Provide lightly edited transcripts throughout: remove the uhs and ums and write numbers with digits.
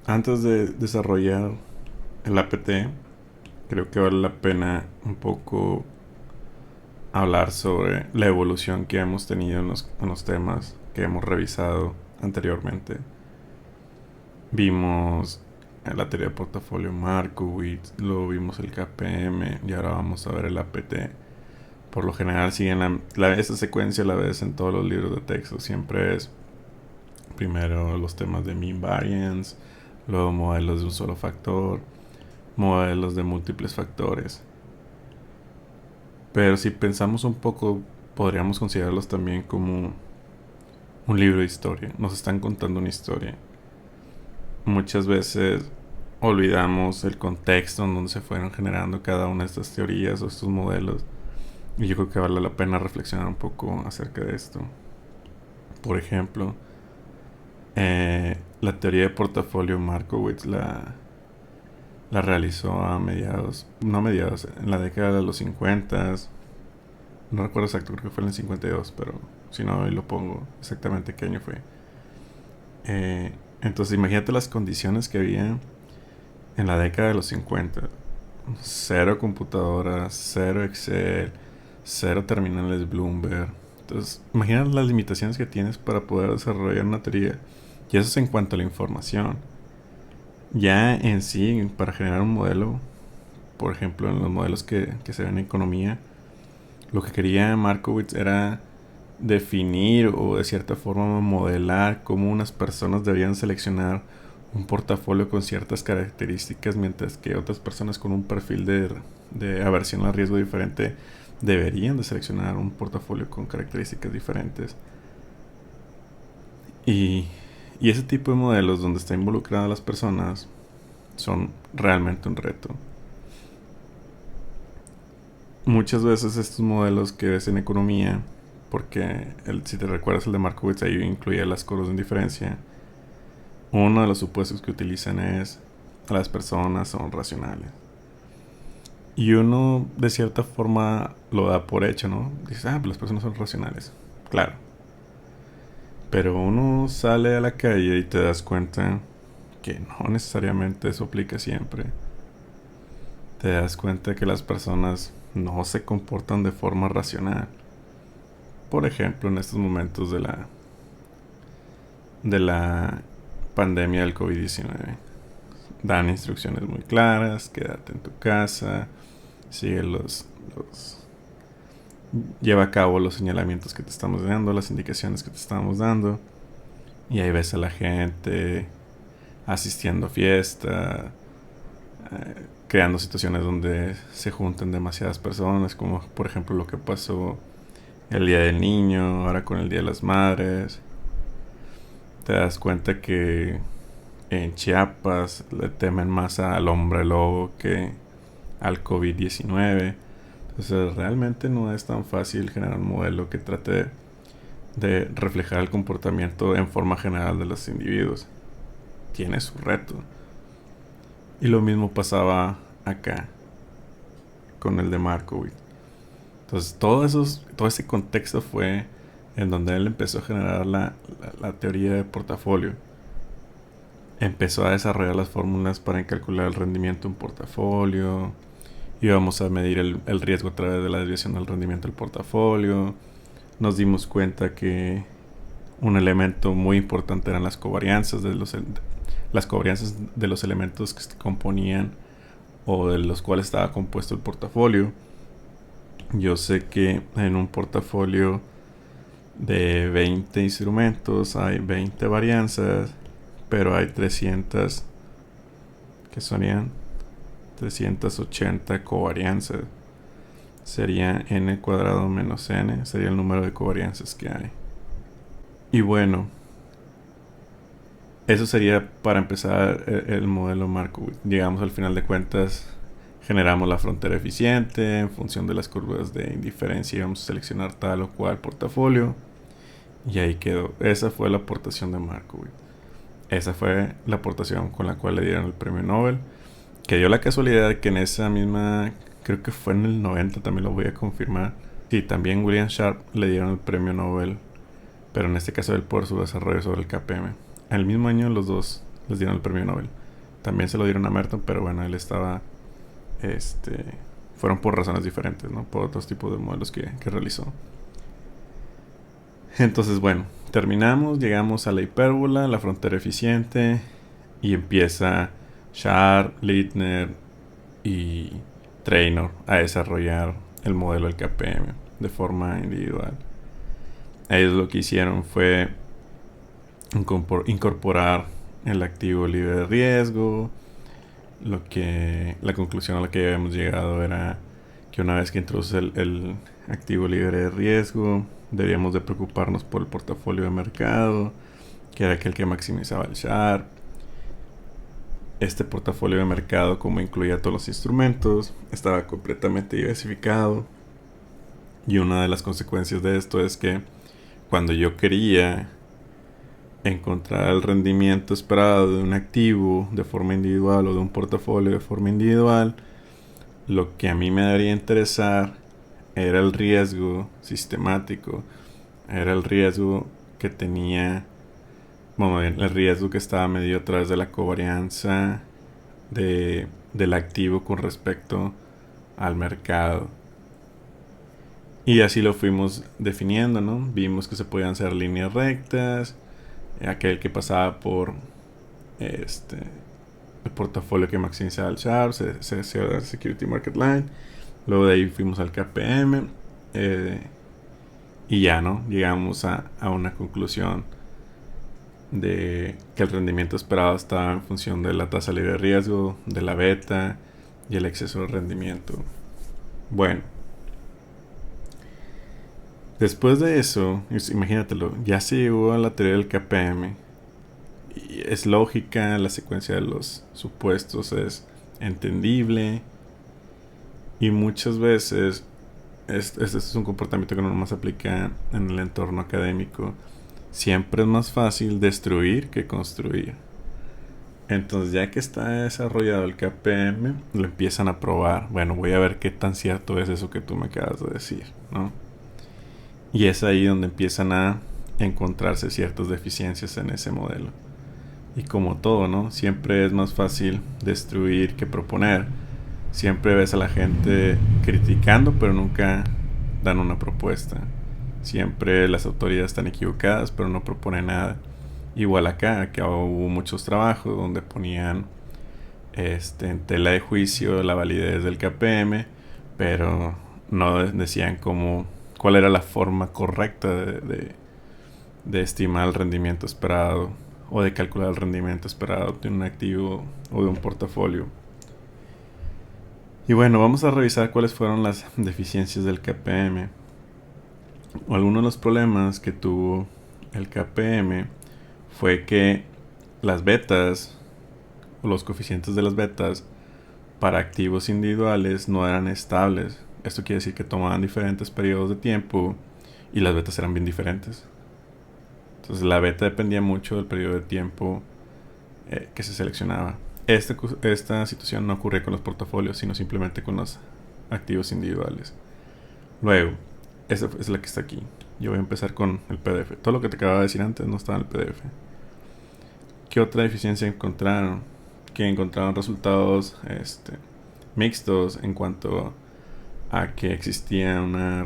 Antes de desarrollar el APT, creo que vale la pena un poco hablar sobre la evolución que hemos tenido en los temas que hemos revisado anteriormente. Vimos la teoría de portafolio Markowitz, luego vimos el KPM y ahora vamos a ver el APT. Por lo general siguen esta secuencia la ves en todos los libros de texto. Siempre es primero los temas de mean variance, luego modelos de un solo factor, modelos de múltiples factores. Pero si pensamos un poco, podríamos considerarlos también como un libro de historia. Nos están contando una historia. Muchas veces olvidamos el contexto en donde se fueron generando cada una de estas teorías o estos modelos. Y yo creo que vale la pena reflexionar un poco acerca de esto. Por ejemplo, la teoría de portafolio Markowitz la realizó a mediados, no a mediados, en la década de los 50. No recuerdo exacto, creo que fue en el 52, pero si no, ahí lo pongo exactamente qué año fue. Entonces, imagínate las condiciones que había en la década de los 50. Cero computadoras, cero Excel, cero terminales Bloomberg. Entonces, imagina las limitaciones que tienes para poder desarrollar una teoría. Y eso es en cuanto a la información. Ya en sí, para generar un modelo, por ejemplo, en los modelos que se ven en economía, lo que quería Markowitz era definir o de cierta forma modelar cómo unas personas debían seleccionar un portafolio con ciertas características, mientras que otras personas con un perfil de aversión al riesgo diferente deberían de seleccionar un portafolio con características diferentes. Y, y ese tipo de modelos donde está involucrada las personas son realmente un reto. Muchas veces estos modelos que ves en economía, porque si te recuerdas el de Markowitz, ahí incluía las curvas de indiferencia, uno de los supuestos que utilizan es las personas son racionales. Y uno de cierta forma lo da por hecho, ¿no? Dices, pues las personas son racionales. Claro. Pero uno sale a la calle y te das cuenta que no necesariamente eso aplica siempre. Te das cuenta que las personas no se comportan de forma racional. Por ejemplo, en estos momentos de la pandemia del COVID-19. Dan instrucciones muy claras, quédate en tu casa, sigue lleva a cabo los señalamientos que te estamos dando, las indicaciones que te estamos dando. Y ahí ves a la gente asistiendo a fiesta, creando situaciones donde se juntan demasiadas personas, como por ejemplo lo que pasó el Día del Niño, ahora con el Día de las Madres. Te das cuenta que en Chiapas le temen más al hombre lobo que al COVID-19. Entonces realmente no es tan fácil generar un modelo que trate de reflejar el comportamiento en forma general de los individuos. Tiene su reto. Y lo mismo pasaba acá con el de Markowitz. Entonces todo ese contexto fue en donde él empezó a generar la teoría de portafolio. Empezó a desarrollar las fórmulas para calcular el rendimiento de un portafolio. Íbamos a medir el riesgo a través de la desviación del rendimiento del portafolio. Nos dimos cuenta que un elemento muy importante eran las covarianzas de los elementos que componían o de los cuales estaba compuesto el portafolio. Yo sé que en un portafolio de 20 instrumentos hay 20 varianzas, pero hay 300 que serían 380 covarianzas. Sería n cuadrado menos n, sería el número de covarianzas que hay. Y bueno, eso sería para empezar el modelo Markowitz. Llegamos al final de cuentas, generamos la frontera eficiente. En función de las curvas de indiferencia vamos a seleccionar tal o cual portafolio. Y ahí quedó. Esa fue la aportación de Markowitz. Esa fue la aportación con la cual le dieron el premio Nobel. Que dio la casualidad de que en esa misma, creo que fue en el 90, también lo voy a confirmar. Sí, también William Sharp le dieron el premio Nobel, pero en este caso él por su desarrollo sobre el KPM. En el mismo año los dos les dieron el premio Nobel. También se lo dieron a Merton, pero bueno, él estaba, fueron por razones diferentes, ¿no? Por otros tipos de modelos que realizó. Entonces, bueno, terminamos, llegamos a la hipérbola, la frontera eficiente, y empieza Sharp, Leitner y Traynor a desarrollar el modelo del KPM de forma individual. Ellos lo que hicieron fue incorporar el activo libre de riesgo. La conclusión a la que habíamos llegado era que una vez que introduces el activo libre de riesgo, deberíamos de preocuparnos por el portafolio de mercado, que era aquel que maximizaba el Sharp. Este portafolio de mercado, como incluía todos los instrumentos, estaba completamente diversificado. Y una de las consecuencias de esto es que cuando yo quería encontrar el rendimiento esperado de un activo de forma individual o de un portafolio de forma individual, lo que a mí me debería interesar era el riesgo sistemático, era el riesgo que tenía, bueno, el riesgo que estaba medido a través de la covarianza del activo con respecto al mercado. Y así lo fuimos definiendo, ¿no? Vimos que se podían hacer líneas rectas, aquel que pasaba por el portafolio que maximizaba el Sharp, Security Market Line. Luego de ahí fuimos al KPM y ya, ¿no? Llegamos a una conclusión de que el rendimiento esperado estaba en función de la tasa libre de riesgo, de la beta y el exceso de rendimiento. Bueno, después de eso, imagínatelo, ya se llegó a la teoría del KPM. Y es lógica, la secuencia de los supuestos es entendible. Y muchas veces, este es un comportamiento que no más aplica en el entorno académico. Siempre es más fácil destruir que construir. Entonces, ya que está desarrollado el KPM, lo empiezan a probar. Bueno, voy a ver qué tan cierto es eso que tú me acabas de decir, ¿no? Y es ahí donde empiezan a encontrarse ciertas deficiencias en ese modelo. Y como todo, ¿no? Siempre es más fácil destruir que proponer. Siempre ves a la gente criticando, pero nunca dan una propuesta. Siempre las autoridades están equivocadas, pero no proponen nada. Igual acá, que hubo muchos trabajos donde ponían en tela de juicio la validez del KPM, pero no decían cuál era la forma correcta de estimar el rendimiento esperado o de calcular el rendimiento esperado de un activo o de un portafolio. Y bueno, vamos a revisar cuáles fueron las deficiencias del KPM. Algunos de los problemas que tuvo el KPM fue que las betas o los coeficientes de las betas para activos individuales no eran estables. Esto quiere decir que tomaban diferentes periodos de tiempo y las betas eran bien diferentes. Entonces la beta dependía mucho del periodo de tiempo que se seleccionaba. Esta situación no ocurre con los portafolios, sino simplemente con los activos individuales. Luego, esta es la que está aquí. Yo voy a empezar con el PDF. Todo lo que te acababa de decir antes no estaba en el PDF. ¿Qué otra deficiencia encontraron? Que encontraron resultados mixtos en cuanto a que existía una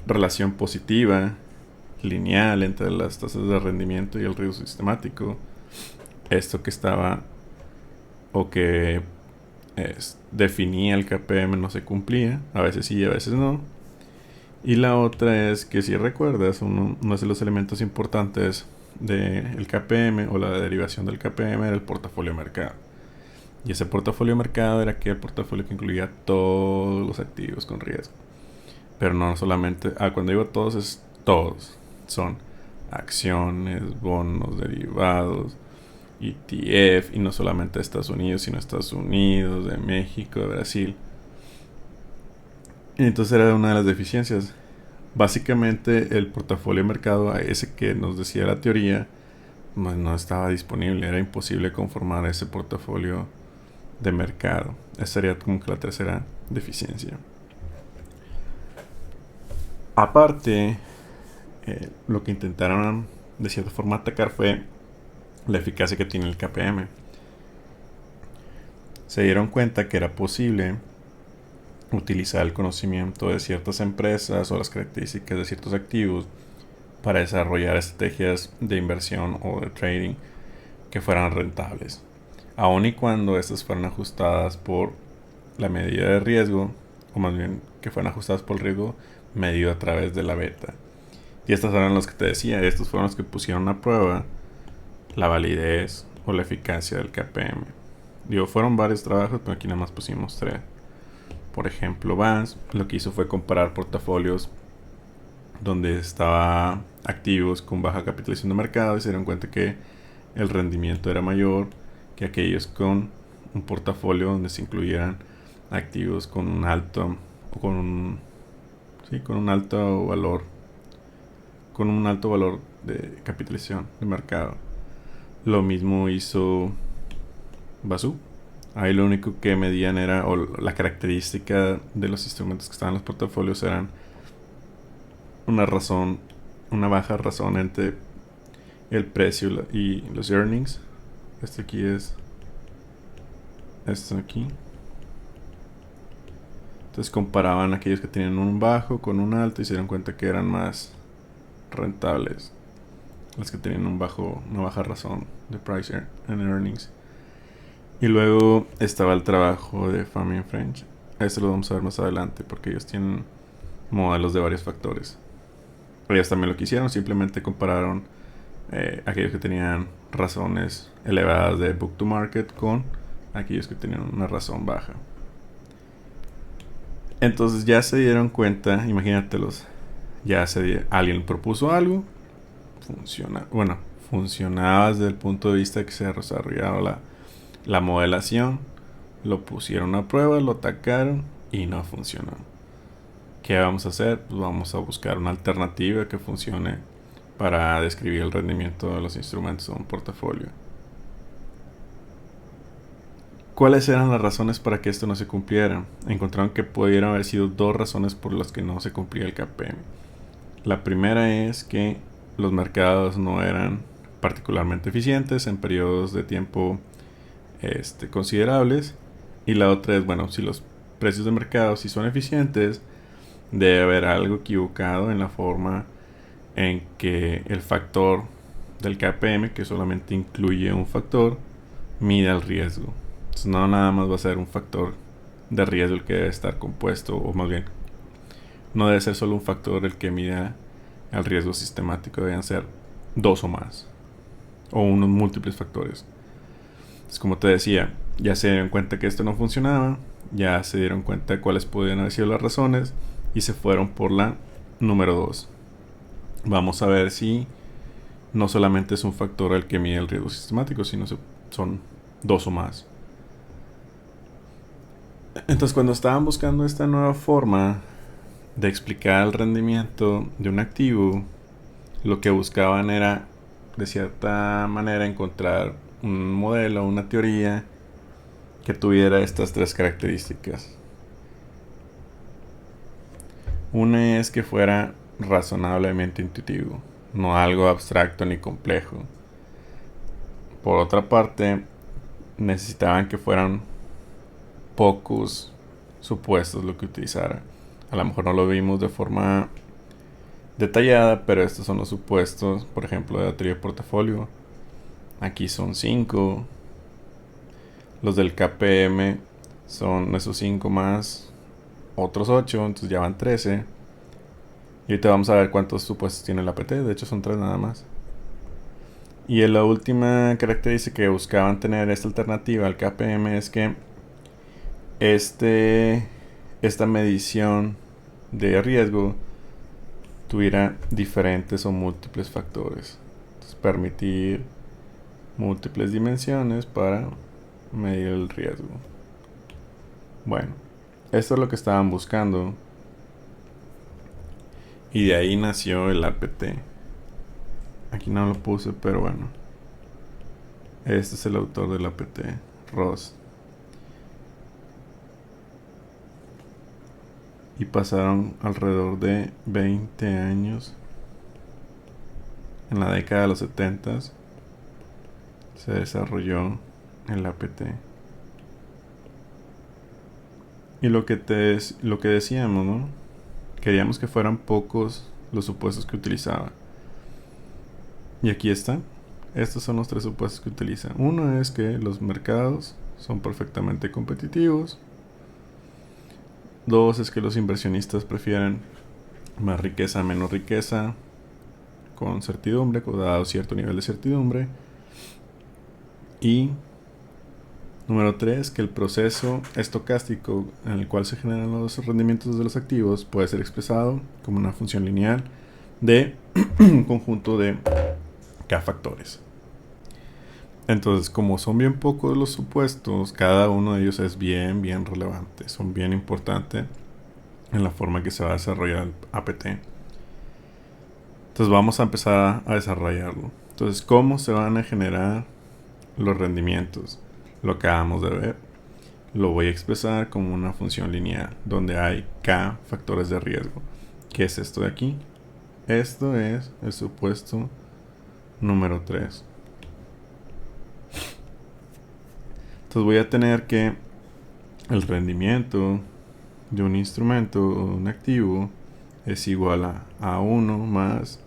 relación positiva lineal entre las tasas de rendimiento y el riesgo sistemático. Esto que estaba o que definía el KPM no se cumplía, a veces sí y a veces no. Y la otra es que, si recuerdas, uno de los elementos importantes del KPM o la derivación del KPM era el portafolio mercado. Y ese portafolio mercado era aquel portafolio que incluía todos los activos con riesgo. Pero no solamente, cuando digo todos es todos. Son acciones, bonos, derivados, ETF, y no solamente de Estados Unidos, sino de Estados Unidos, de México, de Brasil. Y entonces era una de las deficiencias. Básicamente el portafolio de mercado, ese que nos decía la teoría, pues no estaba disponible. Era imposible conformar ese portafolio de mercado. Esa sería como que la tercera deficiencia. Aparte, lo que intentaron de cierta forma atacar fue la eficacia que tiene el KPM. Se dieron cuenta que era posible utilizar el conocimiento de ciertas empresas o las características de ciertos activos para desarrollar estrategias de inversión o de trading que fueran rentables, aun y cuando estas fueran ajustadas por la medida de riesgo, o más bien que fueran ajustadas por el riesgo medido a través de la beta. Y estas eran los que te decía, estos fueron los que pusieron a prueba la validez o la eficacia del KPM. Digo, fueron varios trabajos, pero aquí nada más pusimos 3. Por ejemplo, Vance lo que hizo fue comparar portafolios donde estaba activos con baja capitalización de mercado y se dieron cuenta que el rendimiento era mayor que aquellos con un portafolio donde se incluyeran activos con un alto o con un alto valor de capitalización de mercado. Lo mismo hizo Basu. Ahí lo único que medían era, o la característica de los instrumentos que estaban en los portafolios eran una baja razón entre el precio y los earnings. Esto aquí. Entonces comparaban aquellos que tenían un bajo con un alto y se dieron cuenta que eran más rentables los que tenían una baja razón de price and earnings. Y luego estaba el trabajo de Fami French. Esto lo vamos a ver más adelante porque ellos tienen modelos de varios factores. Ellos también lo que hicieron, simplemente compararon aquellos que tenían razones elevadas de book to market con aquellos que tenían una razón baja. Entonces ya se dieron cuenta, imagínatelos, alguien propuso algo, funcionaba desde el punto de vista que se ha desarrollado la modelación, lo pusieron a prueba, lo atacaron y no funcionó. ¿Qué vamos a hacer? Pues vamos a buscar una alternativa que funcione para describir el rendimiento de los instrumentos de un portafolio. ¿Cuáles eran las razones para que esto no se cumpliera? Encontraron que pudieran haber sido 2 razones por las que no se cumplía el KPM. La primera es que los mercados no eran particularmente eficientes en periodos de tiempo considerables. Y la otra es, bueno, si los precios de mercado sí son eficientes, debe haber algo equivocado en la forma en que el factor del KPM, que solamente incluye un factor, mide el riesgo. Entonces no nada más va a ser un factor de riesgo el que debe estar compuesto, o más bien, no debe ser solo un factor el que mida el riesgo sistemático, deben ser 2 o más, o unos múltiples factores. Entonces, como te decía, ya se dieron cuenta que esto no funcionaba, ya se dieron cuenta de cuáles podían haber sido las razones y se fueron por la número 2. Vamos a ver si no solamente es un factor el que mide el riesgo sistemático, sino son 2 o más. Entonces, cuando estaban buscando esta nueva forma de explicar el rendimiento de un activo, lo que buscaban era, de cierta manera, encontrar un modelo, una teoría que tuviera estas 3 características. Una es que fuera razonablemente intuitivo, no algo abstracto ni complejo. Por otra parte, necesitaban que fueran pocos supuestos lo que utilizara. A lo mejor no lo vimos de forma detallada, pero estos son los supuestos, por ejemplo, de la teoría de portafolio. Aquí son 5. Los del KPM son esos 5 más otros 8, entonces ya van 13. Y ahorita vamos a ver cuántos supuestos tiene el APT, de hecho son 3 nada más. Y la última característica que buscaban tener esta alternativa al KPM es que esta medición de riesgo tuviera diferentes o múltiples factores. Entonces, permitir múltiples dimensiones para medir el riesgo. Bueno, esto es lo que estaban buscando. Y de ahí nació el APT. Aquí no lo puse, pero bueno. Este es el autor del APT, Ross. Y pasaron alrededor de 20 años en la década de los 70 se desarrolló el APT. Y lo que decíamos, ¿no? Queríamos que fueran pocos los supuestos que utilizaba. Y aquí está. Estos son los 3 supuestos que utiliza. Uno es que los mercados son perfectamente competitivos. 2 es que los inversionistas prefieren más riqueza, menos riqueza, con certidumbre, dado cierto nivel de certidumbre. Y número 3, que el proceso estocástico en el cual se generan los rendimientos de los activos puede ser expresado como una función lineal de un conjunto de K factores. Entonces, como son bien pocos los supuestos, cada uno de ellos es bien relevante, son bien importantes en la forma que se va a desarrollar el APT. Entonces vamos a empezar a desarrollarlo. Entonces, ¿cómo se van a generar los rendimientos? Lo acabamos de ver. Lo voy a expresar como una función lineal, donde hay K factores de riesgo. ¿Qué es esto de aquí? Esto es el supuesto número 3. Entonces voy a tener que el rendimiento de un instrumento o un activo es igual a A1 más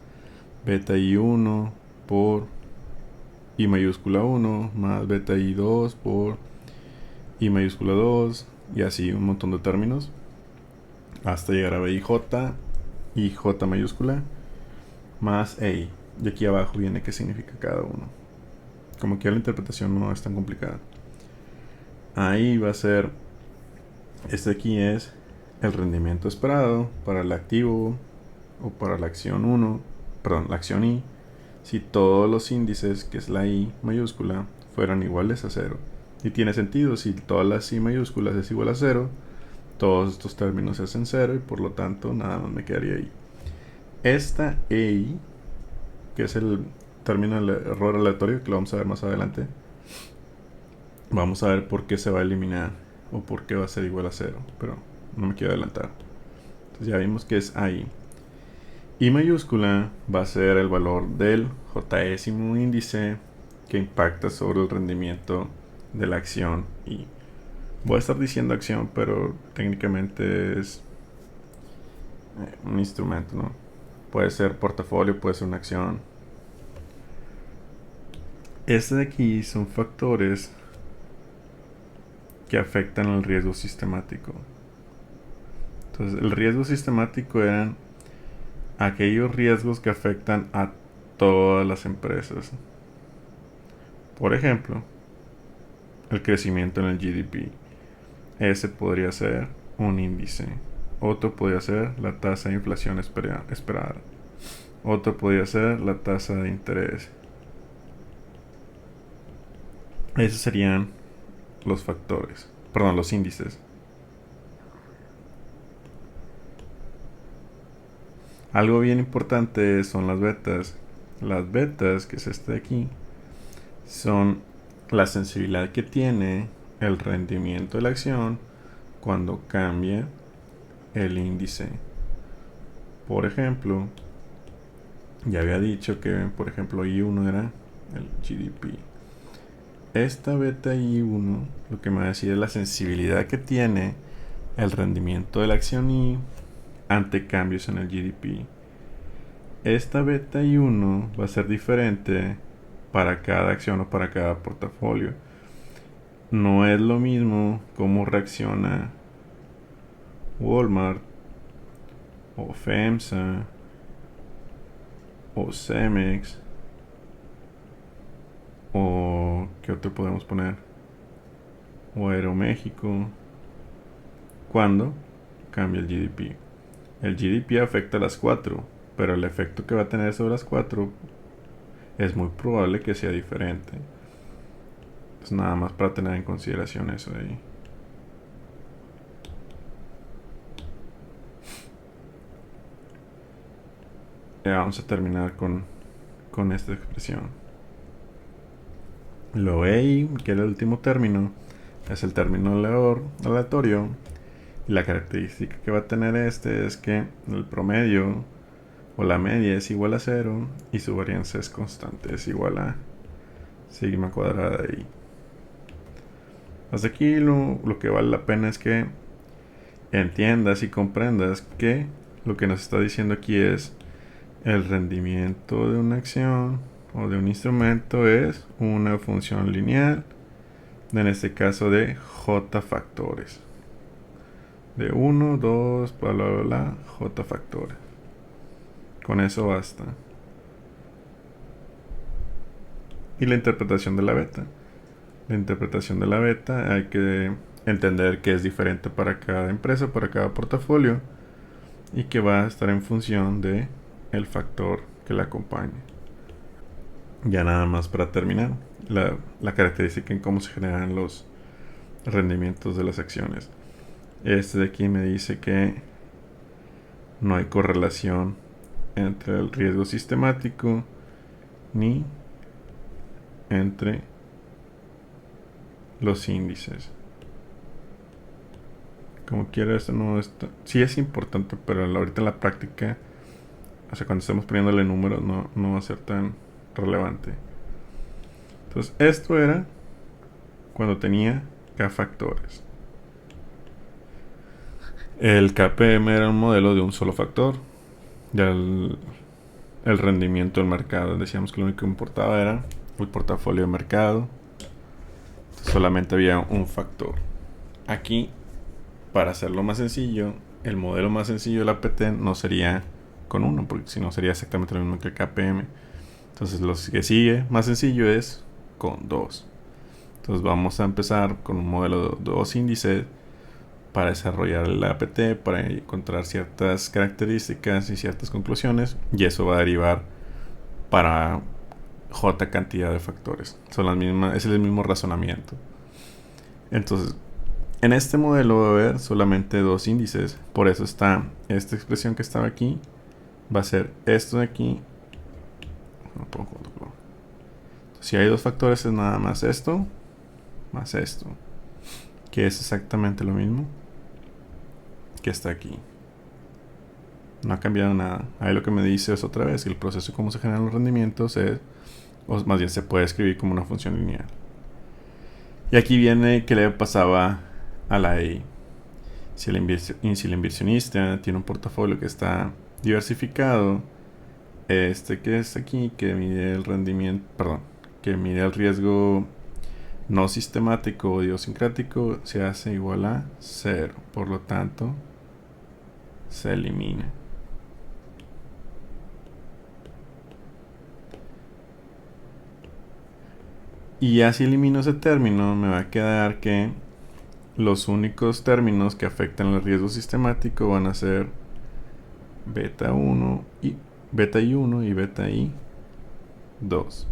beta I1 por I mayúscula 1 más beta I2 por I mayúscula 2 y así un montón de términos hasta llegar a BIJ y J mayúscula más EI. Y aquí abajo viene qué significa cada uno. Como que la interpretación no es tan complicada. Ahí va a ser, este aquí es el rendimiento esperado para el activo o para la acción 1, perdón, la acción I, si todos los índices, que es la I mayúscula, fueran iguales a 0. Y tiene sentido, si todas las I mayúsculas es igual a 0, todos estos términos se hacen 0 y por lo tanto nada más me quedaría ahí. Esta EI, que es el término del error aleatorio, que lo vamos a ver más adelante, vamos a ver por qué se va a eliminar o por qué va a ser igual a 0, pero no me quiero adelantar. Entonces ya vimos que es ahí. I mayúscula va a ser el valor del jésimo índice que impacta sobre el rendimiento de la acción I. Voy a estar diciendo acción, pero técnicamente es un instrumento, ¿no? Puede ser portafolio, puede ser una acción. Este de aquí son factores que afectan el riesgo sistemático. Entonces, el riesgo sistemático eran aquellos riesgos que afectan a todas las empresas. Por ejemplo, el crecimiento en el GDP. Ese podría ser un índice. Otro podría ser la tasa de inflación esperada. Otro podría ser la tasa de interés. Esos serían los factores. Perdón, los índices. Algo bien importante son las betas. Las betas, que es este de aquí, son la sensibilidad que tiene el rendimiento de la acción cuando cambia el índice. Por ejemplo, ya había dicho que, por ejemplo, I1 era el GDP. Esta beta I1 lo que me va a decir es la sensibilidad que tiene el rendimiento de la acción I ante cambios en el GDP. Esta beta I1 va a ser diferente para cada acción o para cada portafolio. No es lo mismo cómo reacciona Walmart o FEMSA o Cemex o ¿qué otro podemos poner? O Aeroméxico cuando cambia el GDP. El GDP afecta a las 4, pero el efecto que va a tener sobre las 4 es muy probable que sea diferente. Pues nada más para tener en consideración eso de ahí. Ya vamos a terminar con esta expresión. Lo EI, que era el último término, es el término aleatorio. Y la característica que va a tener este es que el promedio o la media es igual a 0 y su varianza es constante, es igual a sigma cuadrada de i. Hasta aquí lo que vale la pena es que entiendas y comprendas que lo que nos está diciendo aquí es el rendimiento de una acción o de un instrumento es una función lineal, en este caso de j factores. De 1, 2, bla bla bla, j factores. Con eso basta. Y la interpretación de la beta. La interpretación de la beta hay que entender que es diferente para cada empresa, para cada portafolio, y que va a estar en función de el factor que la acompañe. Ya nada más para terminar, la característica en cómo se generan los rendimientos de las acciones. Este de aquí me dice que no hay correlación entre el riesgo sistemático ni entre los índices. Como quiera, esto no está, sí es importante, pero ahorita en la práctica, o sea, cuando estemos poniéndole números, no va a ser tan relevante. Entonces, esto era cuando tenía K factores. El KPM era un modelo de un solo factor. Ya el rendimiento del mercado, decíamos que lo único que importaba era el portafolio de mercado. Solamente había un factor. Aquí, para hacerlo más sencillo, el modelo más sencillo del APT no sería con 1, porque si no sería exactamente lo mismo que el KPM. Entonces lo que sigue más sencillo es con 2. Entonces vamos a empezar con un modelo de 2 índices para desarrollar el APT, para encontrar ciertas características y ciertas conclusiones, y eso va a derivar para J cantidad de factores. Son las mismas, es el mismo razonamiento. Entonces, en este modelo va a haber solamente 2 índices. Por eso está esta expresión que estaba aquí. Va a ser esto de aquí. Si hay 2 factores es nada más esto más esto, que es exactamente lo mismo que está aquí. No ha cambiado nada. Ahí lo que me dice es otra vez que el proceso de cómo se generan los rendimientos es, o más bien se puede escribir como una función lineal. Y aquí viene que le pasaba a la EI. Si el inversionista tiene un portafolio que está diversificado, este que es aquí, que mide el rendimiento, perdón, que mide el riesgo no sistemático o idiosincrático, se hace igual a 0. Por lo tanto, se elimina. Y ya si elimino ese término, me va a quedar que los únicos términos que afectan el riesgo sistemático van a ser beta 1 y beta I1 y beta I2.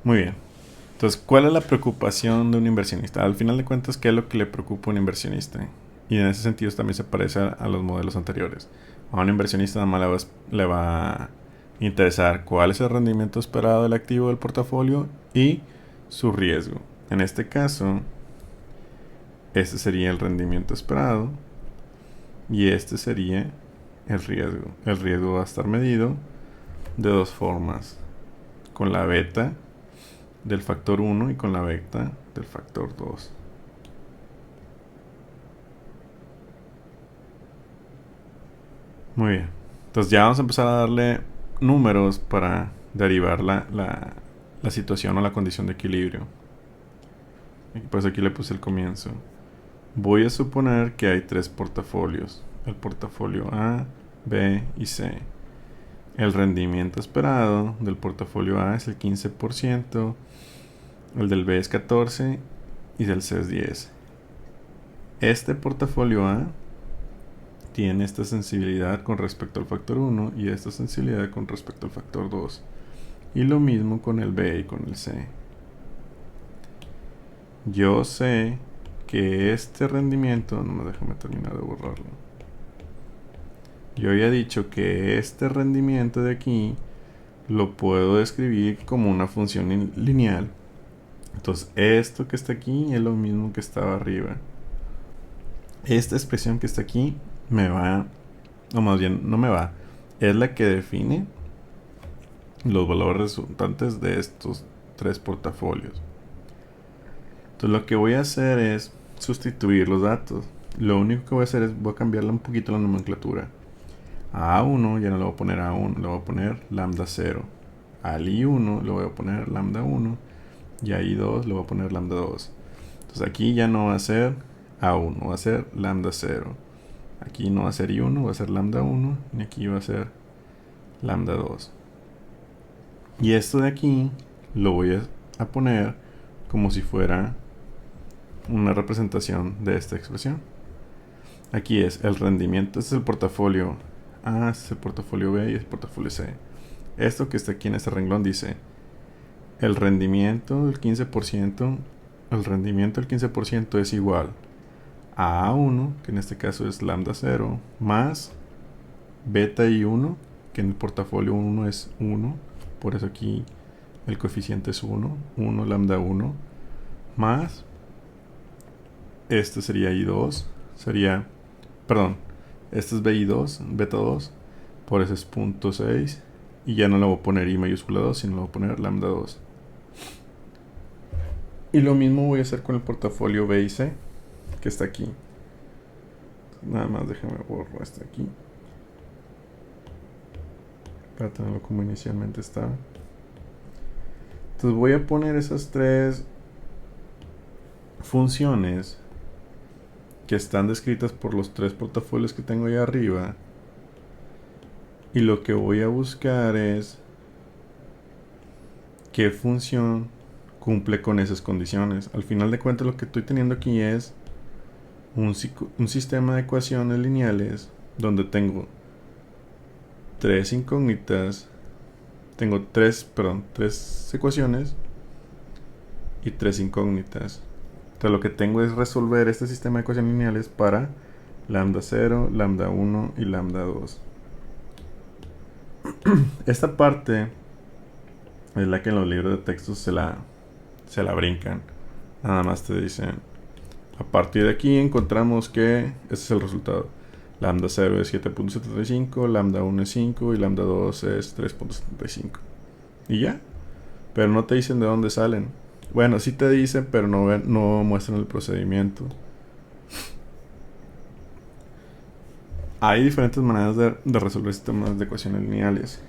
Muy bien. Entonces, ¿cuál es la preocupación de un inversionista? Al final de cuentas, ¿qué es lo que le preocupa a un inversionista? Y en ese sentido también se parece a los modelos anteriores. A un inversionista nada más le va a interesar cuál es el rendimiento esperado del activo del portafolio y su riesgo. En este caso, este sería el rendimiento esperado y este sería el riesgo. El riesgo va a estar medido de 2 formas. Con la beta del factor 1 y con la beta del factor 2. Muy bien. Entonces ya vamos a empezar a darle números para derivar la situación o la condición de equilibrio. Pues aquí le puse el comienzo. Voy a suponer que hay 3 portafolios. El portafolio A, B y C. El rendimiento esperado del portafolio A es el 15%, el del B es 14% y del C es 10%. Este portafolio A tiene esta sensibilidad con respecto al factor 1 y esta sensibilidad con respecto al factor 2. Y lo mismo con el B y con el C. Yo sé que este rendimiento, no me déjame terminar de borrarlo. Yo había dicho que este rendimiento de aquí lo puedo describir como una función lineal. Entonces esto que está aquí es lo mismo que estaba arriba. Esta expresión que está aquí me va, o más bien no me va, es la que define los valores resultantes de estos 3 portafolios. Entonces lo que voy a hacer es sustituir los datos. Lo único que voy a hacer es voy a cambiarle un poquito la nomenclatura. A A1 ya no le voy a poner A1, le voy a poner lambda 0. Al I1 le voy a poner lambda 1 y a I2 le voy a poner lambda 2. Entonces aquí ya no va a ser A1, va a ser lambda 0. Aquí no va a ser I1, va a ser lambda 1 y aquí va a ser lambda 2. Y esto de aquí lo voy a poner como si fuera una representación de esta expresión. Aquí es el rendimiento, este es el portafolio A, este es el portafolio B y el portafolio C. Esto que está aquí en este renglón dice el rendimiento del 15%, el rendimiento del 15% es igual a A1, que en este caso es lambda 0, más beta I1, que en el portafolio 1 es 1, por eso aquí el coeficiente es 1, 1 lambda 1, más este sería I2, sería, perdón, este es BI2, beta 2, por eso es 0.6, y ya no le voy a poner I mayúscula 2, sino le voy a poner lambda 2. Y lo mismo voy a hacer con el portafolio B y C, que está aquí. Nada más déjame borrar este aquí, para tenerlo como inicialmente estaba. Entonces voy a poner esas tres funciones que están descritas por los tres portafolios que tengo ahí arriba. Y lo que voy a buscar es qué función cumple con esas condiciones. Al final de cuentas lo que estoy teniendo aquí es un sistema de ecuaciones lineales donde tengo tres incógnitas, tengo tres ecuaciones y tres incógnitas. Entonces lo que tengo es resolver este sistema de ecuaciones lineales para lambda 0, lambda 1 y lambda 2. Esta parte es la que en los libros de textos se la brincan. Nada más te dicen, a partir de aquí encontramos que este es el resultado. Lambda 0 es 7.75, lambda 1 es 5 y lambda 2 es 3.75. Y ya. Pero no te dicen de dónde salen. Bueno, sí te dicen, pero no muestran el procedimiento. Hay diferentes maneras de resolver sistemas de ecuaciones lineales.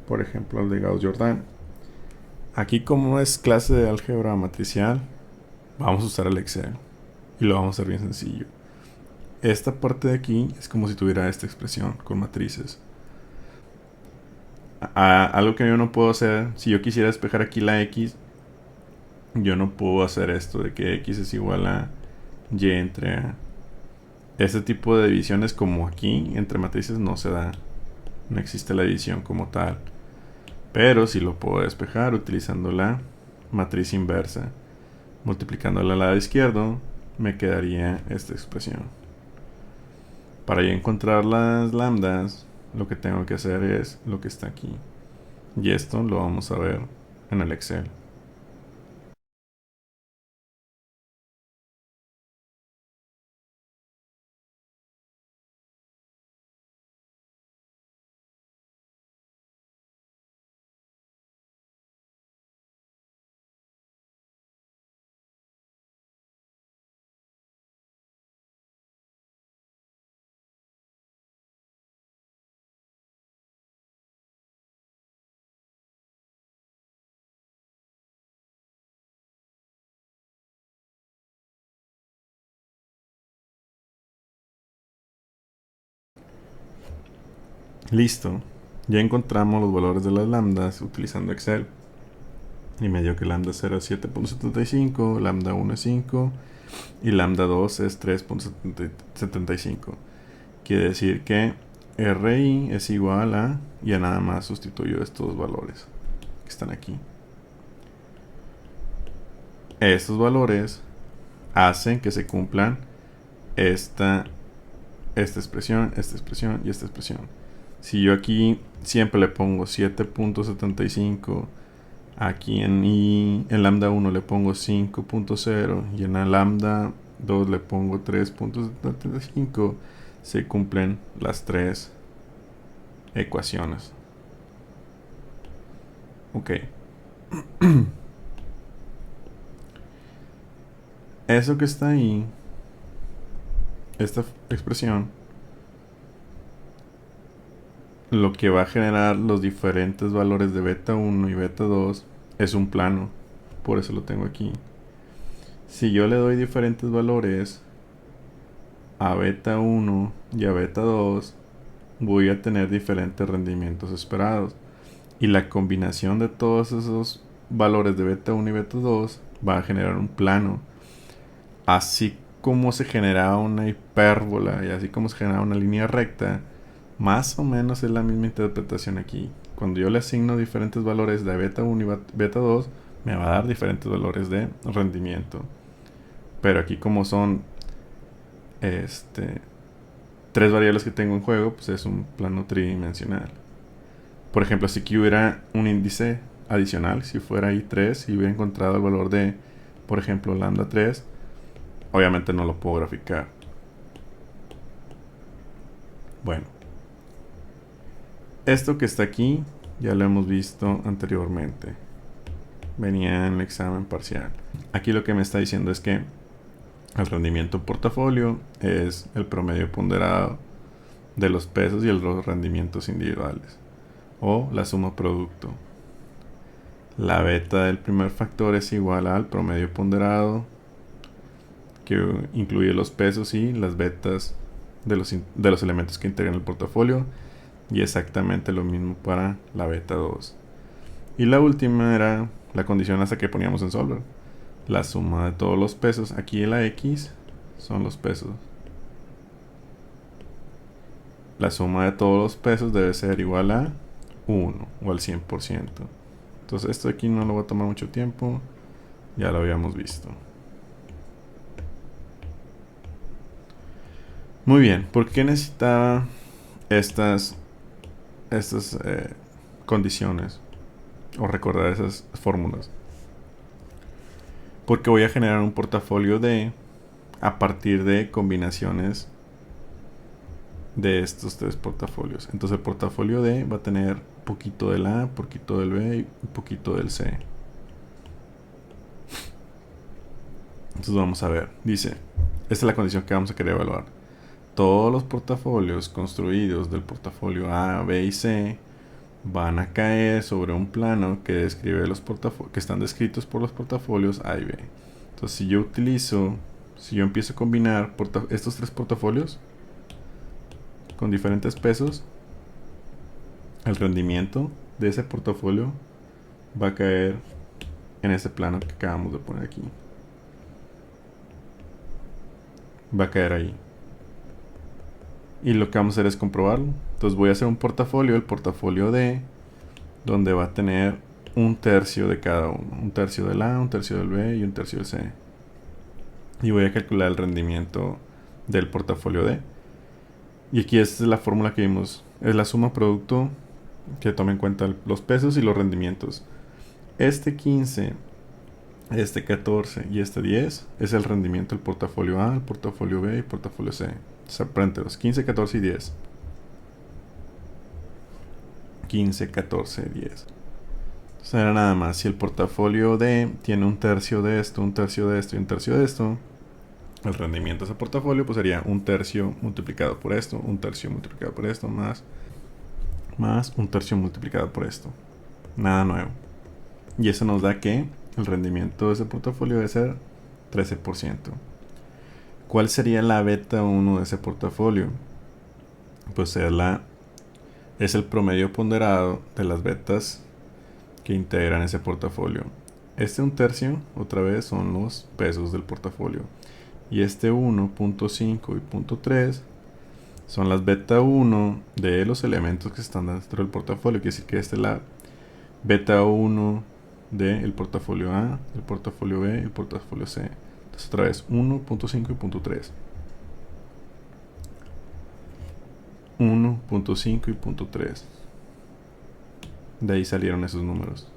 Por ejemplo, el de Gauss-Jordan. Aquí, como es clase de álgebra matricial, vamos a usar el Excel. Y lo vamos a hacer bien sencillo. Esta parte de aquí es como si tuviera esta expresión con matrices. Algo que yo no puedo hacer, si yo quisiera despejar aquí la X, yo no puedo hacer esto de que X es igual a Y entre A. Este tipo de divisiones como aquí, entre matrices, no se da. No existe la división como tal. Pero sí lo puedo despejar utilizando la matriz inversa. Multiplicándola al lado izquierdo, me quedaría esta expresión. Para yo encontrar las lambdas, lo que tengo que hacer es lo que está aquí. Y esto lo vamos a ver en el Excel. Listo. Ya encontramos los valores de las lambdas utilizando Excel. Y me dio que lambda 0 es 7.75, lambda 1 es 5 y lambda 2 es 3.75. Quiere decir que RI es igual a, ya nada más sustituyo estos valores que están aquí. Estos valores hacen que se cumplan esta expresión y esta expresión. Si yo aquí siempre le pongo 7.75, aquí en lambda 1 le pongo 5.0 y en la lambda 2 le pongo 3.75, se cumplen las tres ecuaciones. Ok. Eso que está ahí, esta expresión, lo que va a generar los diferentes valores de beta 1 y beta 2 es un plano. Por eso lo tengo aquí. Si yo le doy diferentes valores a beta 1 y a beta 2, voy a tener diferentes rendimientos esperados. Y la combinación de todos esos valores de beta 1 y beta 2 va a generar un plano. Así como se genera una hipérbola y así como se genera una línea recta, más o menos es la misma interpretación aquí. Cuando yo le asigno diferentes valores de beta 1 y beta 2, me va a dar diferentes valores de rendimiento. Pero aquí como son tres variables que tengo en juego, pues es un plano tridimensional. Por ejemplo, si aquí hubiera un índice adicional, si fuera i3 y hubiera encontrado el valor de, por ejemplo, lambda 3, obviamente no lo puedo graficar. Bueno, esto que está aquí ya lo hemos visto anteriormente. Venía en el examen parcial. Aquí lo que me está diciendo es que el rendimiento portafolio es el promedio ponderado de los pesos y los rendimientos individuales, o la suma producto. La beta del primer factor es igual al promedio ponderado, que incluye los pesos y las betas de los elementos que integran el portafolio, y exactamente lo mismo para la beta 2. Y la última era la condición hasta que poníamos en Solver, la suma de todos los pesos. Aquí la X son los pesos. La suma de todos los pesos debe ser igual a 1 o al 100%. Entonces esto aquí no lo va a tomar mucho tiempo, ya lo habíamos visto. Muy bien, ¿por qué necesitaba estas condiciones o recordar esas fórmulas? Porque voy a generar un portafolio a partir de combinaciones de estos tres portafolios. Entonces el portafolio D va a tener poquito del A, poquito del B y un poquito del C. Entonces vamos a ver, dice, esta es la condición que vamos a querer evaluar. Todos los portafolios construidos del portafolio A, B y C van a caer sobre un plano que describe que están descritos por los portafolios A y B. Entonces si yo empiezo a combinar estos tres portafolios con diferentes pesos, el rendimiento de ese portafolio va a caer en ese plano que acabamos de poner aquí. Va a caer ahí. Y lo que vamos a hacer es comprobarlo. Entonces voy a hacer un portafolio, el portafolio D, donde va a tener un tercio de cada uno. Un tercio del A, un tercio del B y un tercio del C. Y voy a calcular el rendimiento del portafolio D. Y aquí esta es la fórmula que vimos. Es la suma producto que toma en cuenta los pesos y los rendimientos. Este 15, este 14 y este 10 es el rendimiento del portafolio A, el portafolio B y el portafolio C. Paréntesis, 15, 14 y 10. 15, 14, 10. Entonces era nada más. Si el portafolio D tiene un tercio de esto, un tercio de esto y un tercio de esto, el rendimiento de ese portafolio pues sería un tercio multiplicado por esto, un tercio multiplicado por esto, más un tercio multiplicado por esto. Nada nuevo. Y eso nos da que el rendimiento de ese portafolio debe ser 13%. ¿Cuál sería la beta 1 de ese portafolio? Pues es el promedio ponderado de las betas que integran ese portafolio. Un tercio, otra vez, son los pesos del portafolio. Y 1.5 y 0.3 son las beta 1 de los elementos que están dentro del portafolio. Quiere decir que esta es la beta 1 del portafolio A, el portafolio B y el portafolio C. Entonces otra vez 1.5 y 0.3. 1.5 y 0.3. De ahí salieron esos números.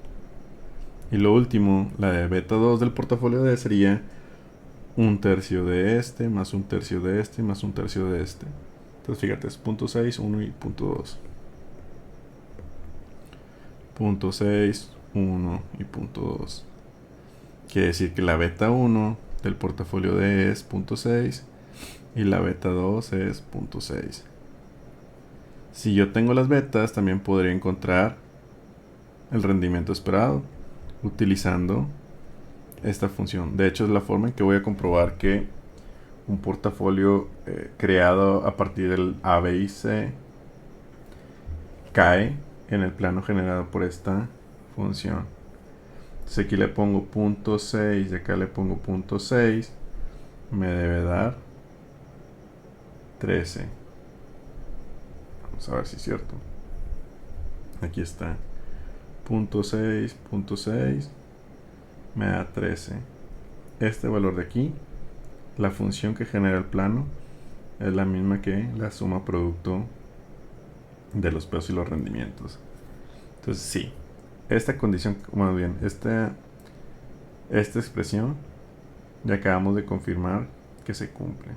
Y lo último, la de beta 2 del portafolio D sería un tercio de este, más un tercio de este, más un tercio de este. Entonces fíjate, es 0.6, 1 y 0.2. 0.6, 1 y punto 2. Quiere decir que la beta 1 del portafolio D es 0.6 y la beta 2 es 0.6. Si yo tengo las betas, también podría encontrar el rendimiento esperado utilizando esta función. De hecho, es la forma en que voy a comprobar que un portafolio creado a partir del A, B y C cae en el plano generado por esta función. Entonces aquí le pongo 0.6 y acá le pongo 0.6, me debe dar 13. Vamos a ver si es cierto. Aquí está 0.6, 0.6, me da 13. Este valor de aquí, la función que genera el plano, es la misma que la suma producto de los pesos y los rendimientos. Entonces sí, esta condición, más bien, esta expresión ya acabamos de confirmar que se cumple.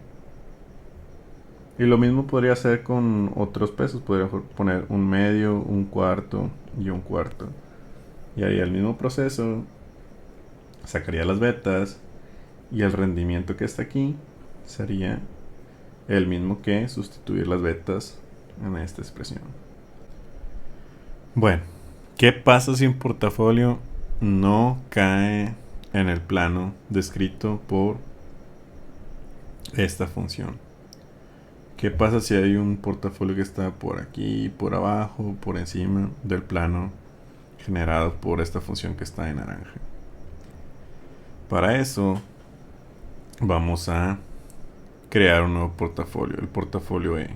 Y lo mismo podría hacer con otros pesos. Podría poner un medio, un cuarto y un cuarto. Y haría el mismo proceso. Sacaría las betas. Y el rendimiento que está aquí sería el mismo que sustituir las betas en esta expresión. Bueno, ¿qué pasa si un portafolio no cae en el plano descrito por esta función? ¿Qué pasa si hay un portafolio que está por aquí, por abajo, por encima del plano generado por esta función que está en naranja? Para eso vamos a crear un nuevo portafolio, el portafolio E.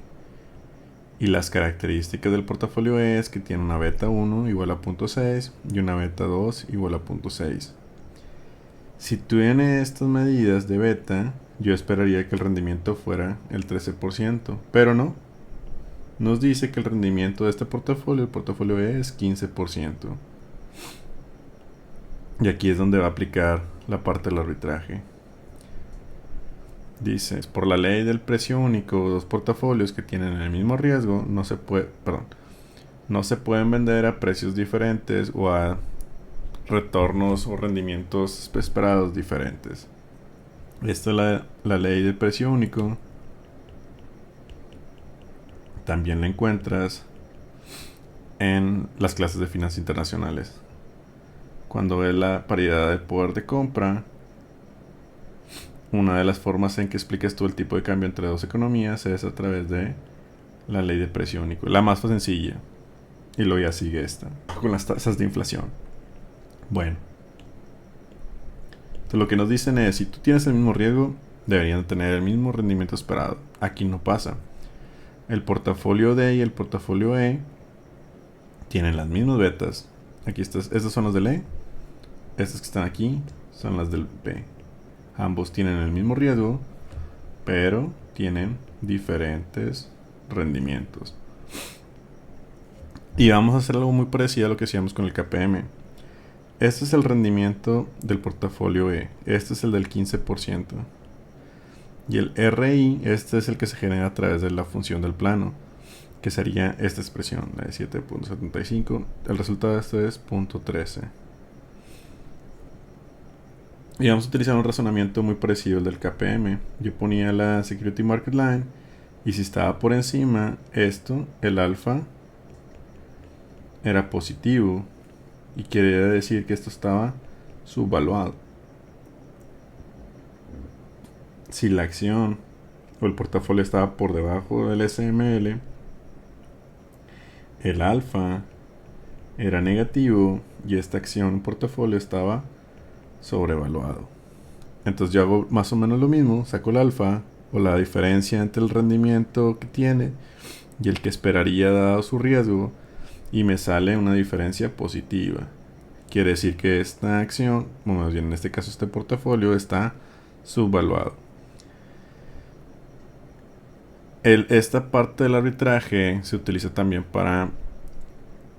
Y las características del portafolio E es que tiene una beta 1 igual a 0.6 y una beta 2 igual a 0.6. Si tiene estas medidas de beta, yo esperaría que el rendimiento fuera el 13%, pero no. Nos dice que el rendimiento de este portafolio, el portafolio E, es 15%. Y aquí es donde va a aplicar la parte del arbitraje. Dice, por la ley del precio único, dos portafolios que tienen el mismo riesgo no se pueden vender a precios diferentes o a retornos o rendimientos esperados diferentes. Esta es la ley del precio único. También la encuentras en las clases de finanzas internacionales. Cuando ves la paridad de poder de compra, una de las formas en que explicas tú el tipo de cambio entre dos economías es a través de la ley de precio único. La más sencilla. Y luego ya sigue esta, con las tasas de inflación. Bueno. Entonces lo que nos dicen es, si tú tienes el mismo riesgo, deberían tener el mismo rendimiento esperado. Aquí no pasa. El portafolio D y el portafolio E tienen las mismas betas. Aquí estas son las del E. Estas que están aquí son las del B. Ambos tienen el mismo riesgo, pero tienen diferentes rendimientos. Y vamos a hacer algo muy parecido a lo que hacíamos con el KPM. Este es el rendimiento del portafolio E. Este es el del 15%. Y el RI, este es el que se genera a través de la función del plano, que sería esta expresión, la de 7.75. El resultado de esto es 0.13. Y vamos a utilizar un razonamiento muy parecido al del KPM. Yo ponía la Security Market Line y si estaba por encima esto, el alfa era positivo y quería decir que esto estaba subvaluado. Si la acción o el portafolio estaba por debajo del SML, el alfa era negativo y esta acción portafolio estaba sobrevaluado. Entonces yo hago más o menos lo mismo, saco el alfa o la diferencia entre el rendimiento que tiene y el que esperaría dado su riesgo y me sale una diferencia positiva. Quiere decir que esta acción, o más bien en este caso este portafolio, está subvaluado. Esta parte del arbitraje se utiliza también para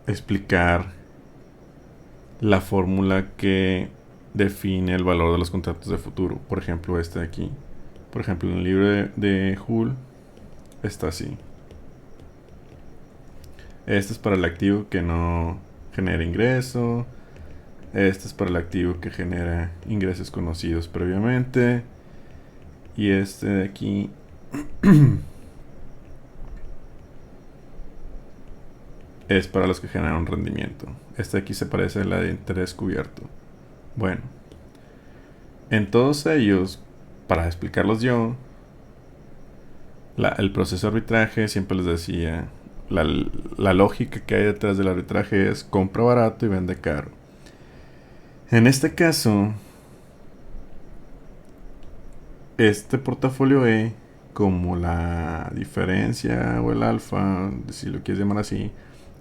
explicar la fórmula que define el valor de los contratos de futuro. Por ejemplo, este de aquí. Por ejemplo, en el libro de Hull está así. Este es para el activo que no genera ingreso, Este es para el activo que genera ingresos conocidos previamente. Y este de aquí es para los que generan un rendimiento. Este de aquí se parece a la de interés cubierto. Bueno, en todos ellos, para explicarlos yo, el proceso de arbitraje siempre les decía, la lógica que hay detrás del arbitraje es compra barato y vende caro. En este caso, este portafolio E, como la diferencia o el alfa, si lo quieres llamar así,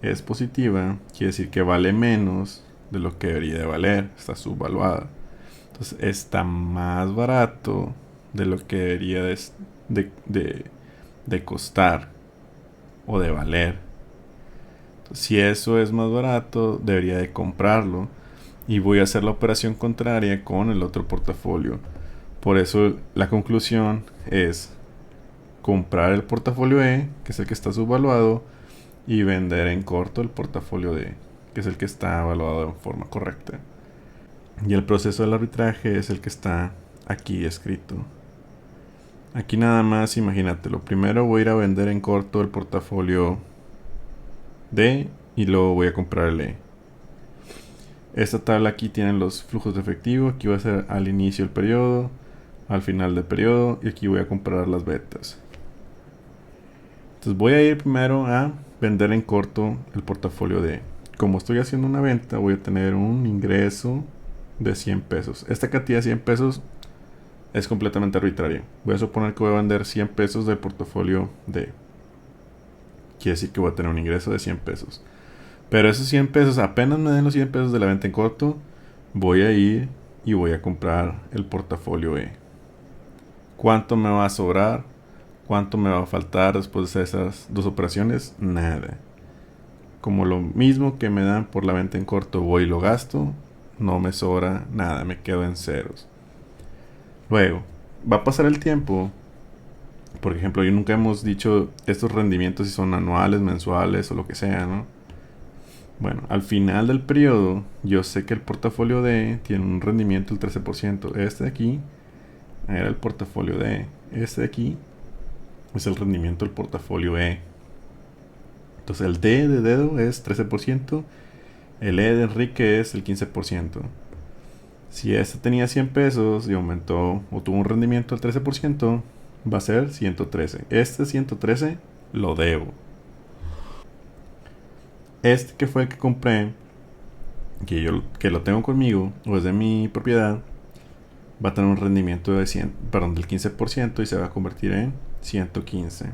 es positiva, quiere decir que vale menos de lo que debería de valer, está subvaluada. Entonces está más barato de lo que debería de costar o de valer. Entonces, si eso es más barato, debería de comprarlo y voy a hacer la operación contraria con el otro portafolio. Por eso la conclusión es comprar el portafolio E, que es el que está subvaluado, y vender en corto el portafolio D, que es el que está evaluado en forma correcta. Y el proceso del arbitraje es el que está aquí escrito. Aquí nada más imagínate, lo primero voy a ir a vender en corto el portafolio D y luego voy a comprar el E. Esta tabla aquí tiene los flujos de efectivo, aquí va a ser al inicio del periodo, al final del periodo y aquí voy a comprar las betas. Entonces voy a ir primero a vender en corto el portafolio D. Como estoy haciendo una venta, voy a tener un ingreso de 100 pesos. Esta cantidad de 100 pesos es completamente arbitraria. Voy a suponer que voy a vender 100 pesos del portafolio D. Quiere decir que voy a tener un ingreso de 100 pesos. Pero esos 100 pesos, apenas me den los 100 pesos de la venta en corto, voy a ir y voy a comprar el portafolio E. ¿Cuánto me va a sobrar? ¿Cuánto me va a faltar después de esas dos operaciones? Nada. Como lo mismo que me dan por la venta en corto, voy y lo gasto, no me sobra nada, me quedo en ceros. Luego, va a pasar el tiempo. Por ejemplo, yo nunca hemos dicho estos rendimientos si son anuales, mensuales o lo que sea, ¿no? Bueno, al final del periodo, yo sé que el portafolio D tiene un rendimiento del 13%. Este de aquí era el portafolio D. Este de aquí es el rendimiento del portafolio E. Entonces el D de dedo es 13%, el E de Enrique es el 15%. Si este tenía 100 pesos y aumentó o tuvo un rendimiento del 13%, va a ser 113. Este 113 lo debo. Este que fue el que compré, que lo tengo conmigo o es de mi propiedad, va a tener un rendimiento de del 15% y se va a convertir en 115.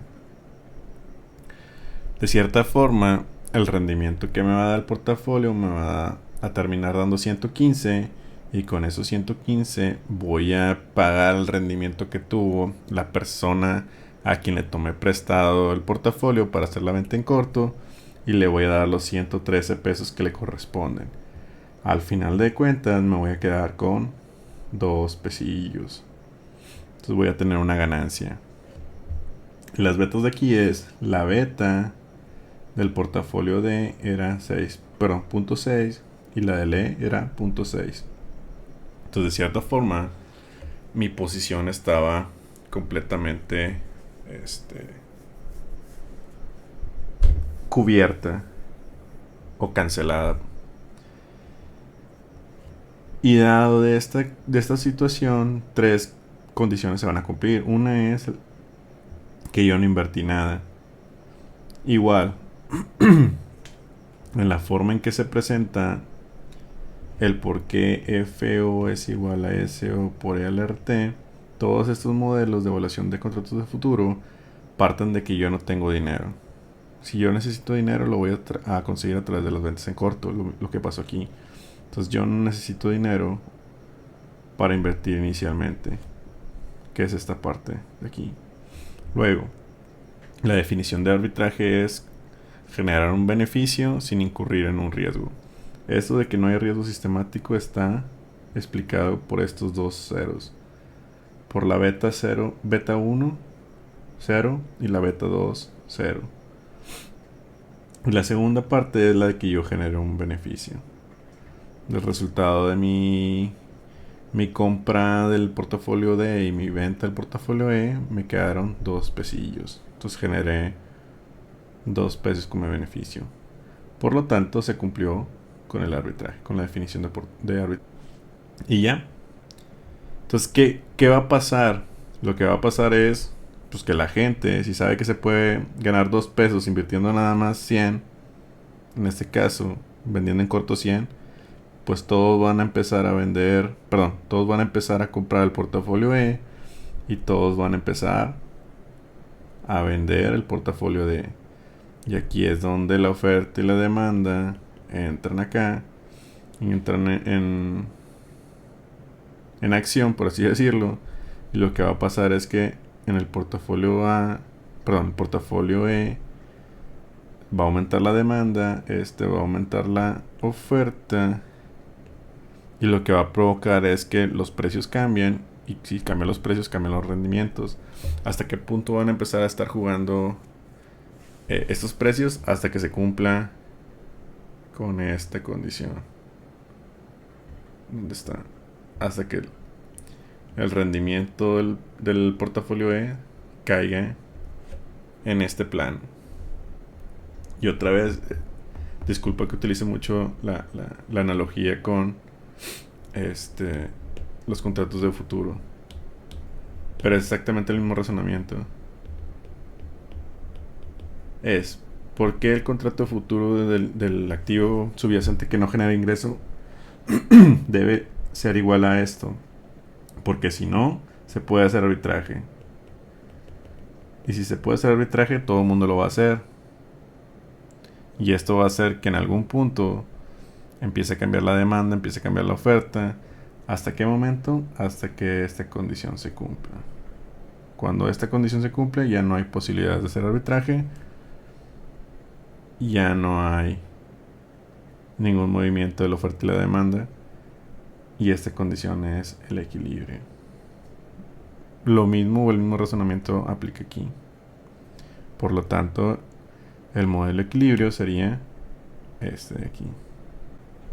De cierta forma, el rendimiento que me va a dar el portafolio me va a terminar dando 115 y con esos 115 voy a pagar el rendimiento que tuvo la persona a quien le tomé prestado el portafolio para hacer la venta en corto y le voy a dar los 113 pesos que le corresponden. Al final de cuentas me voy a quedar con 2 pesillos. Entonces voy a tener una ganancia. Las betas de aquí es la beta del portafolio D era 0.6 y la de E era 0.6. Entonces, de cierta forma, mi posición estaba completamente cubierta o cancelada. Y dado de esta situación, 3 condiciones se van a cumplir. Una es que yo no invertí nada. Igual, en la forma en que se presenta el por qué FO es igual a SO por LRT, todos estos modelos de evaluación de contratos de futuro parten de que yo no tengo dinero. Si yo necesito dinero, lo voy a conseguir a través de las ventas en corto, lo que pasó aquí. Entonces yo no necesito dinero para invertir inicialmente, que es esta parte de aquí. Luego, la definición de arbitraje es generar un beneficio sin incurrir en un riesgo. Esto de que no hay riesgo sistemático está explicado por estos dos ceros. Por la beta 0, beta 1, 0 y la beta 2, 0. Y la segunda parte es la de que yo genero un beneficio. del resultado de mi compra del portafolio D y mi venta del portafolio E, me quedaron 2 pesillos. Entonces generé 2 pesos como beneficio. Por lo tanto, se cumplió con el arbitraje, con la definición de arbitraje. Y ya. Entonces, ¿qué va a pasar? Lo que va a pasar es pues que la gente, si sabe que se puede ganar 2 pesos invirtiendo nada más 100, en este caso, vendiendo en corto 100, pues todos van a empezar a vender, perdón, todos van a empezar a comprar el portafolio E y todos van a empezar a vender el portafolio D. Y aquí es donde la oferta y la demanda entran acá y entran en acción, por así decirlo. Y lo que va a pasar es que en el portafolio A, perdón, el portafolio E va a aumentar la demanda, este va a aumentar la oferta, y lo que va a provocar es que los precios cambien, y si cambian los precios, cambian los rendimientos. ¿Hasta qué punto van a empezar a estar jugando estos precios? Hasta que se cumpla con esta condición. ¿Dónde está? Hasta que el rendimiento del portafolio E caiga en este plan. Y otra vez, disculpa que utilice mucho la analogía con los contratos de futuro, pero es exactamente el mismo razonamiento. Es ¿por qué el contrato de futuro del activo subyacente que no genera ingreso debe ser igual a esto? Porque si no, se puede hacer arbitraje. Y si se puede hacer arbitraje, todo el mundo lo va a hacer. Y esto va a hacer que en algún punto empiece a cambiar la demanda, empiece a cambiar la oferta. ¿Hasta qué momento? Hasta que esta condición se cumpla. Cuando esta condición se cumple, ya no hay posibilidades de hacer arbitraje. Ya no hay ningún movimiento de la oferta y la demanda. Y esta condición es el equilibrio. Lo mismo o el mismo razonamiento aplica aquí. Por lo tanto, el modelo de equilibrio sería este de aquí.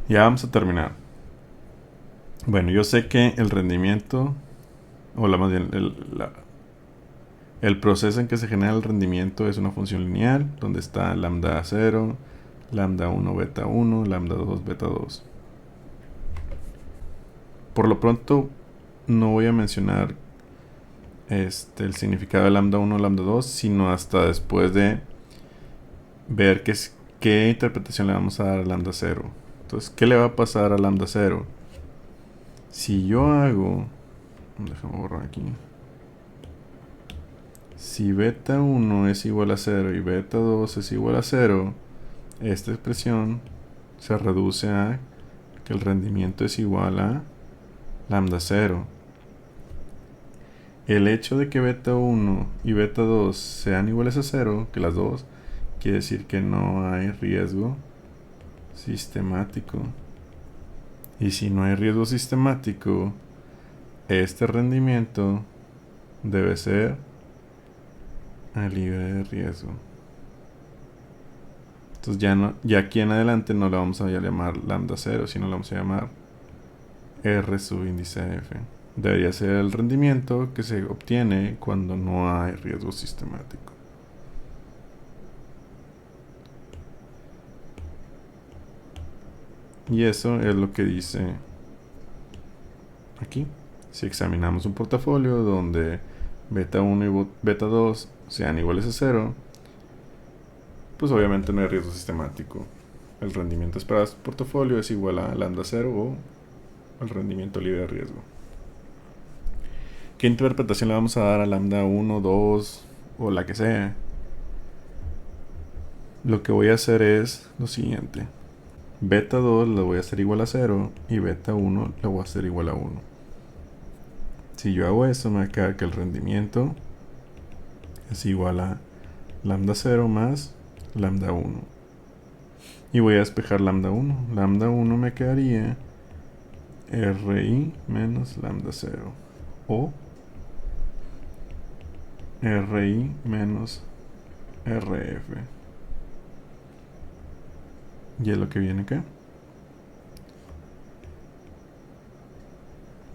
Ya vamos a terminar. Bueno, yo sé que el rendimiento, o más bien el proceso en que se genera el rendimiento es una función lineal, donde está lambda 0, lambda 1, beta 1, lambda 2, beta 2. Por lo pronto, no voy a mencionar el significado de lambda 1, lambda 2, sino hasta después de ver qué interpretación le vamos a dar a lambda 0. Entonces, ¿qué le va a pasar a lambda 0? Si yo hago... Déjame borrar aquí. Si beta 1 es igual a 0 y beta 2 es igual a 0, esta expresión se reduce a que el rendimiento es igual a lambda 0. El hecho de que beta 1 y beta 2 sean iguales a 0, que las dos, quiere decir que no hay riesgo sistemático. Y si no hay riesgo sistemático, este rendimiento debe ser libre de riesgo. Entonces ya aquí en adelante no le vamos a llamar lambda 0, sino le vamos a llamar R subíndice F. Debería ser el rendimiento que se obtiene cuando no hay riesgo sistemático. Y eso es lo que dice aquí. Si examinamos un portafolio donde beta 1 y beta 2 sean iguales a 0, pues obviamente no hay riesgo sistemático. El rendimiento esperado de este portafolio es igual a lambda 0 o el rendimiento libre de riesgo. ¿Qué interpretación le vamos a dar a lambda 1, 2 o la que sea? Lo que voy a hacer es lo siguiente. Beta 2 lo voy a hacer igual a 0 y beta 1 lo voy a hacer igual a 1. Si yo hago eso, me va a quedar que el rendimiento es igual a lambda 0 más lambda 1. Y voy a despejar lambda 1. Lambda 1 me quedaría RI menos lambda 0. O RI menos RF. Y es lo que viene acá.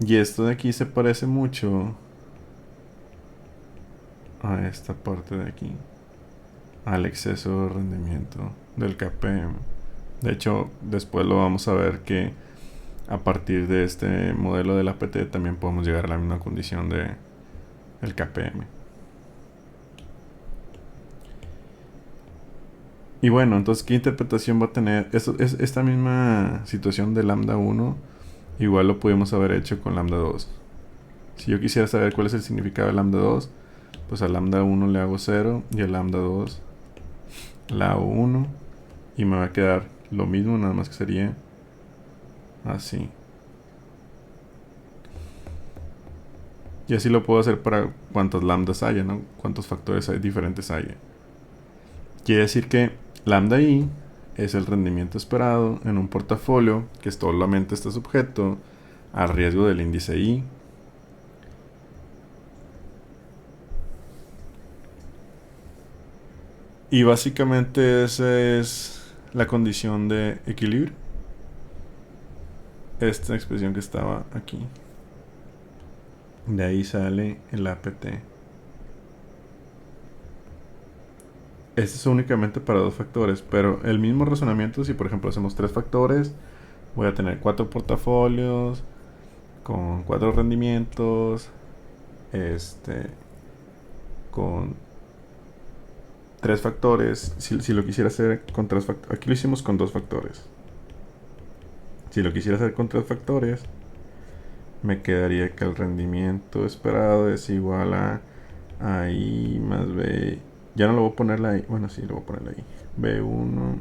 Y esto de aquí se parece mucho a esta parte de aquí, al exceso de rendimiento del KPM. De hecho, después lo vamos a ver que a partir de este modelo del APT también podemos llegar a la misma condición de el KPM. Y bueno, entonces, ¿qué interpretación va a tener? Esta misma situación de lambda 1, igual lo pudimos haber hecho con lambda 2. Si yo quisiera saber cuál es el significado de lambda 2, pues a lambda 1 le hago 0 y a lambda 2 le hago 1 y me va a quedar lo mismo, nada más que sería así. Y así lo puedo hacer para cuantos lambdas haya, ¿no? Cuántos factores diferentes haya. Quiere decir que lambda i es el rendimiento esperado en un portafolio que solamente está sujeto al riesgo del índice i. Y básicamente esa es la condición de equilibrio. Esta expresión que estaba aquí. De ahí sale el APT. Este es únicamente para dos factores, pero el mismo razonamiento, si por ejemplo hacemos tres factores, voy a tener 4 portafolios con 4 rendimientos, con 3 factores. Si lo quisiera hacer con 3 factores, aquí lo hicimos con 2 factores. Si lo quisiera hacer con 3 factores, me quedaría que el rendimiento esperado es igual a I más B. Ya no lo voy a poner la I. Bueno, sí, lo voy a poner la I. B1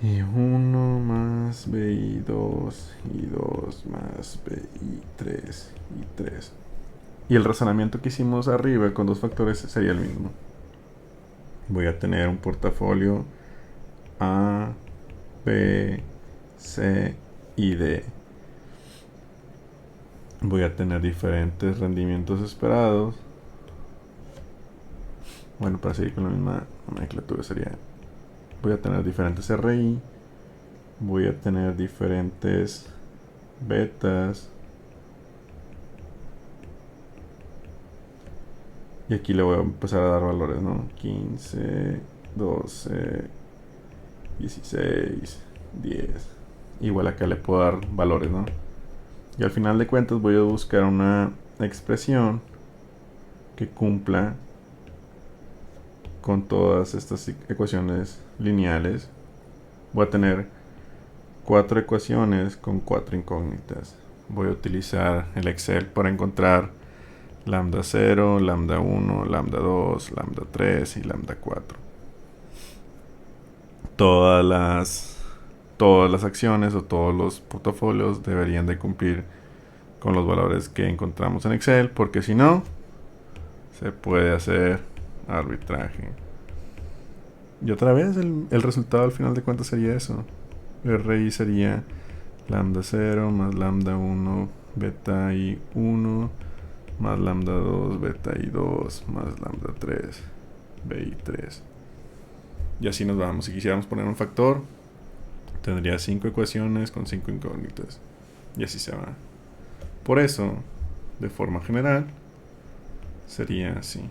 y 1 más BI2 y 2 más BI3 y 3. Y el razonamiento que hicimos arriba con 2 factores sería el mismo. Voy a tener un portafolio A, B, C y D. Voy a tener diferentes rendimientos esperados. Bueno, para seguir con la misma nomenclatura sería, voy a tener diferentes RI, voy a tener diferentes betas, y aquí le voy a empezar a dar valores, ¿no? 15, 12, 16, 10. Igual acá le puedo dar valores, ¿no? Y al final de cuentas voy a buscar una expresión que cumpla con todas estas ecuaciones lineales. Voy a tener 4 ecuaciones con 4 incógnitas. Voy a utilizar el Excel para encontrar lambda 0, lambda 1, lambda 2, lambda 3 y lambda 4. Todas las acciones o todos los portafolios deberían de cumplir con los valores que encontramos en Excel, porque si no, se puede hacer arbitraje. Y otra vez el resultado al final de cuentas sería eso. RI sería lambda 0 más lambda 1 beta i 1 más lambda 2 beta i 2 más lambda 3 bi 3. Y así nos vamos. Si quisiéramos poner un factor, tendría 5 ecuaciones con 5 incógnitas. Y así se va. Por eso, de forma general, sería así.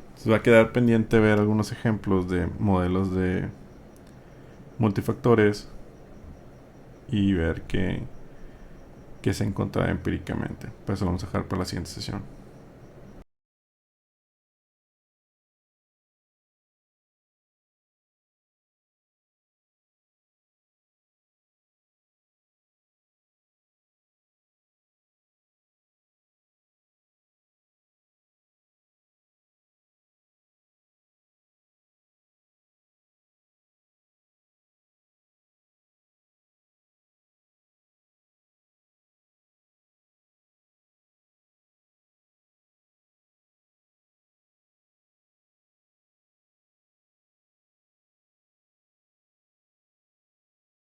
Entonces va a quedar pendiente ver algunos ejemplos de modelos de multifactores y ver qué se encontraba empíricamente. Pues eso lo vamos a dejar para la siguiente sesión.